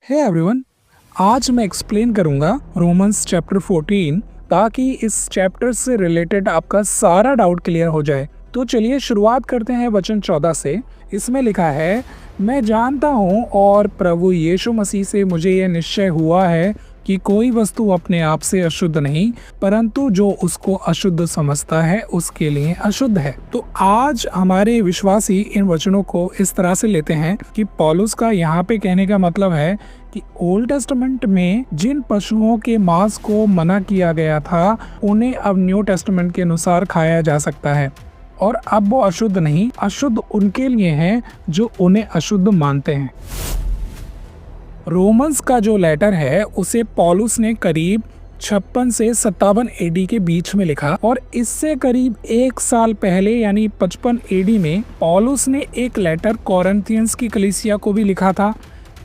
Hey everyone, आज मैं explain करूंगा रोमन्स चैप्टर 14 ताकि इस चैप्टर से रिलेटेड आपका सारा डाउट क्लियर हो जाए। तो चलिए शुरुआत करते हैं वचन 14 से। इसमें लिखा है, मैं जानता हूँ और प्रभु यीशु मसीह से मुझे यह निश्चय हुआ है कि कोई वस्तु अपने आप से अशुद्ध नहीं, परंतु जो उसको अशुद्ध समझता है उसके लिए अशुद्ध है। तो आज हमारे विश्वासी इन वचनों को इस तरह से लेते हैं कि पौलुस का यहाँ पे कहने का मतलब है कि ओल्ड टेस्टामेंट में जिन पशुओं के मांस को मना किया गया था उन्हें अब न्यू टेस्टामेंट के अनुसार खाया जा सकता है, और अब वो अशुद्ध नहीं, अशुद्ध उनके लिए है जो उन्हें अशुद्ध मानते हैं। रोमन्स का जो लेटर है उसे पौलुस ने करीब 56 से 57 एडी के बीच में लिखा, और इससे करीब 1 साल पहले यानी 55 एडी में पौलुस ने एक लेटर कोरिन्थियंस की कलीसिया को भी लिखा था,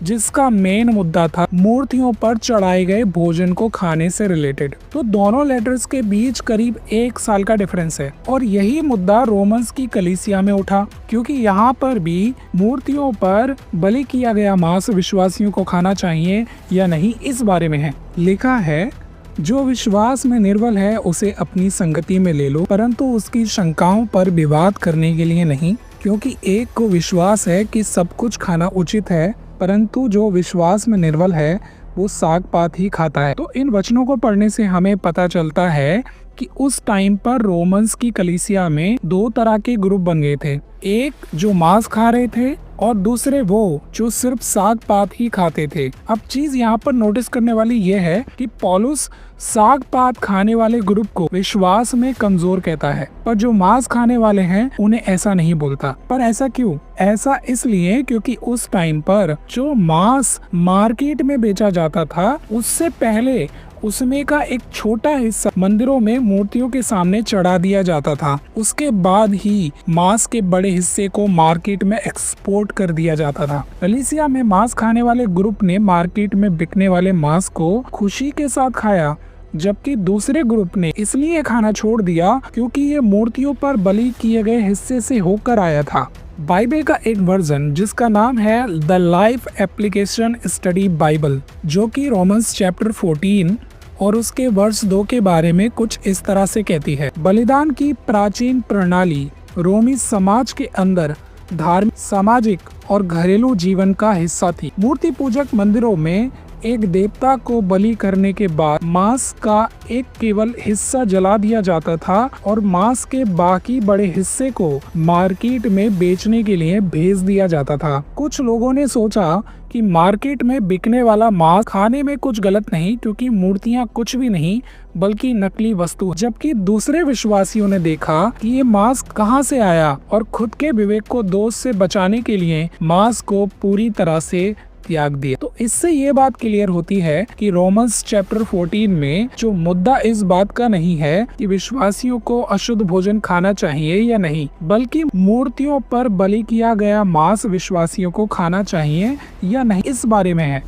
जिसका मेन मुद्दा था मूर्तियों पर चढ़ाए गए भोजन को खाने से रिलेटेड। तो दोनों लेटर्स के बीच करीब 1 साल का डिफरेंस है, और यही मुद्दा रोमन्स की कलीसिया में उठा, क्योंकि यहाँ पर भी मूर्तियों पर बलि किया गया मांस विश्वासियों को खाना चाहिए या नहीं इस बारे में है। लिखा है, जो विश्वास में निर्बल है उसे अपनी संगति में ले लो, परंतु उसकी शंकाओं पर विवाद करने के लिए नहीं, क्योंकि एक को विश्वास है कि सब कुछ खाना उचित है, परंतु जो विश्वास में निर्बल है वो साग पात ही खाता है। तो इन वचनों को पढ़ने से हमें पता चलता है कि उस टाइम पर रोमन्स की कलीसिया में 2 तरह के ग्रुप बन गए थे, एक जो मांस खा रहे थे और दूसरे वो जो सिर्फ साग पात ही खाते थे। अब चीज यहाँ पर नोटिस करने वाली ये है कि पौलुस साग पात खाने वाले ग्रुप को विश्वास में कमजोर कहता है, पर जो मांस खाने वाले हैं उन्हें ऐसा नहीं बोलता। पर ऐसा क्यों? ऐसा इसलिए क्योंकि उस टाइम पर जो मांस मार्केट में बेचा जाता था उससे पहले उसमें का एक छोटा हिस्सा मंदिरों में मूर्तियों के सामने चढ़ा दिया जाता था। उसके बाद ही मांस के बड़े हिस्से को मार्केट में एक्सपोर्ट कर दिया जाता था। कलीसिया में मांस खाने वाले ग्रुप ने मार्केट में बिकने वाले मांस को खुशी के साथ खाया, जबकि दूसरे ग्रुप ने इसलिए खाना छोड़ दिया क्योंकि ये मूर्तियों पर बलि किए गए हिस्से से होकर आया था। बाइबल का एक वर्जन जिसका नाम है the life application study Bible, जो कि रोमन्स चैप्टर 14 और उसके वर्ष 2 के बारे में कुछ इस तरह से कहती है, बलिदान की प्राचीन प्रणाली रोमी समाज के अंदर धार्मिक, सामाजिक और घरेलू जीवन का हिस्सा थी। मूर्ति पूजक मंदिरों में एक देवता को बलि करने के बाद मांस का एक केवल हिस्सा जला दिया जाता था और मांस के बाकी बड़े हिस्से को मार्केट में बेचने के लिए भेज दिया जाता था। कुछ लोगों ने सोचा कि मार्केट में बिकने वाला मांस खाने में कुछ गलत नहीं, क्योंकि मूर्तियां कुछ भी नहीं बल्कि नकली वस्तु, जबकि दूसरे विश्वासियों ने देखा कि ये मांस कहां से आया और खुद के विवेक को दोष से बचाने के लिए मांस को पूरी तरह से त्याग दिया। तो इससे ये बात क्लियर होती है कि रोमन्स चैप्टर 14 में जो मुद्दा इस बात का नहीं है कि विश्वासियों को अशुद्ध भोजन खाना चाहिए या नहीं, बल्कि मूर्तियों पर बलि किया गया मांस विश्वासियों को खाना चाहिए या नहीं इस बारे में है।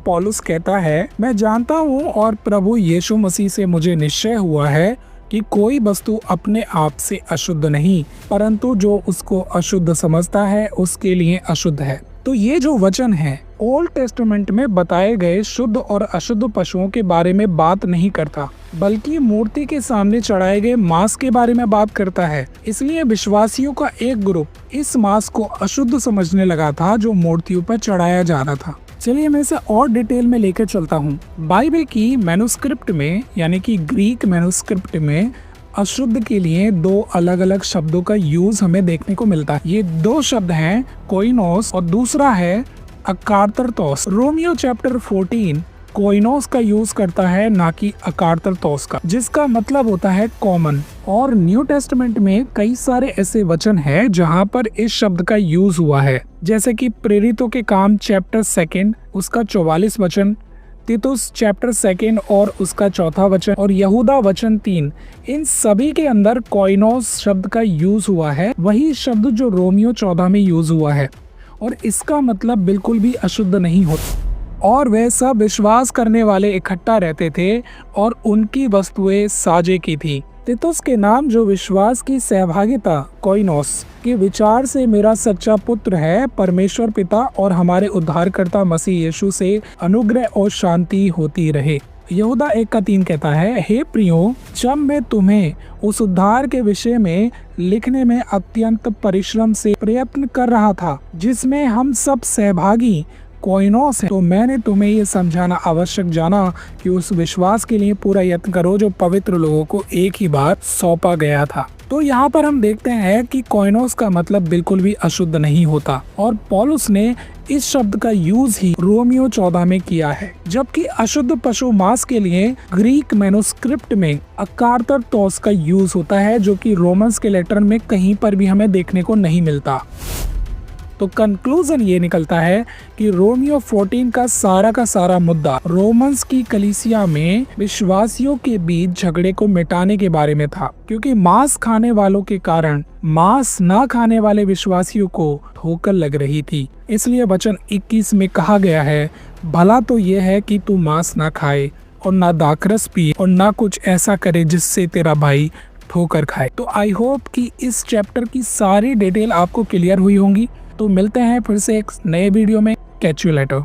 पौलुस कहता है, मैं जानता हूँ और प्रभु यीशु मसीह से मुझे निश्चय हुआ है कि कोई वस्तु अपने आप से अशुद्ध नहीं, परंतु जो उसको अशुद्ध समझता है उसके लिए अशुद्ध है। तो ये जो वचन है ओल्ड टेस्टामेंट में बताए गए शुद्ध और अशुद्ध पशुओं के बारे में बात नहीं करता, बल्कि मूर्ति के सामने चढ़ाए गए मांस के बारे में बात करता है। इसलिए विश्वासियों का एक ग्रुप इस मांस को अशुद्ध समझने लगा था जो मूर्तियों पर चढ़ाया जा रहा था। चलिए मैं इसे और डिटेल में लेकर चलता हूँ। बाइबल की मैन्युस्क्रिप्ट में यानी कि ग्रीक मैन्युस्क्रिप्ट में अशुद्ध के लिए 2 अलग अलग शब्दों का यूज हमें देखने को मिलता है। ये 2 शब्द हैं, कोइनोस और दूसरा है अकार्तर्तोस। रोमियो चैप्टर 14 कोइनोस का यूज करता है, ना कि अकार्तर्तोस का, जिसका मतलब होता है कॉमन। और न्यू टेस्टामेंट में कई सारे ऐसे वचन हैं जहां पर इस शब्द का यूज हुआ है, जैसे कि प्रेरितों के काम चैप्टर 2 उसका 44 वचन, तीतुस चैप्टर 2 और उसका 4 वचन, और यहूदा वचन 3। इन सभी के अंदर कोइनोस शब्द का यूज हुआ है, वही शब्द जो रोमियो 14 में यूज हुआ है, और इसका मतलब बिल्कुल भी अशुद्ध नहीं होता। और वे सब विश्वास करने वाले इकट्ठा रहते थे और उनकी वस्तुएं साजे की थी। तीतुस के नाम जो विश्वास की सहभागिता कोइनोस के विचार से मेरा सच्चा पुत्र है, परमेश्वर पिता और हमारे उद्धारकर्ता मसीह यीशु से अनुग्रह और शांति होती रहे। यहूदा 1:3 कहता है, हे प्रियो, जब मैं तुम्हें उस उद्धार के विषय में लिखने में अत्यंत परिश्रम से प्रयत्न कर रहा था जिसमें हम सब सहभागी कोइनोस है, तो मैंने तुम्हें ये समझाना आवश्यक जाना कि उस विश्वास के लिए पूरा यत्न करो जो पवित्र लोगों को एक ही बार सौंपा गया था। तो यहाँ पर हम देखते हैं कि कोइनोस का मतलब बिल्कुल भी अशुद्ध नहीं होता और पौलुस ने इस शब्द का यूज ही रोमियो 14 में किया है, जबकि अशुद्ध पशु मांस के लिए ग्रीक मैन्युस्क्रिप्ट में अकार्तर तोस का यूज होता है, जो कि रोमन्स के लेटर में कहीं पर भी हमें देखने को नहीं मिलता। तो कंक्लूजन ये निकलता है कि रोमियो 14 का सारा मुद्दा रोमन्स की कलीसिया में विश्वासियों के बीच झगड़े को मिटाने के बारे में था, क्योंकि मांस खाने वालों के कारण मांस न खाने वाले विश्वासियों को ठोकर लग रही थी। इसलिए वचन 21 में कहा गया है, भला तो यह है कि तू मांस ना खाए और ना दाखरस पिए और ना कुछ ऐसा करे जिससे तेरा भाई ठोकर खाए। तो आई होप कि इस चैप्टर की सारी डिटेल आपको क्लियर हुई होंगी। तो मिलते हैं फिर से एक नए वीडियो में। Catch you later.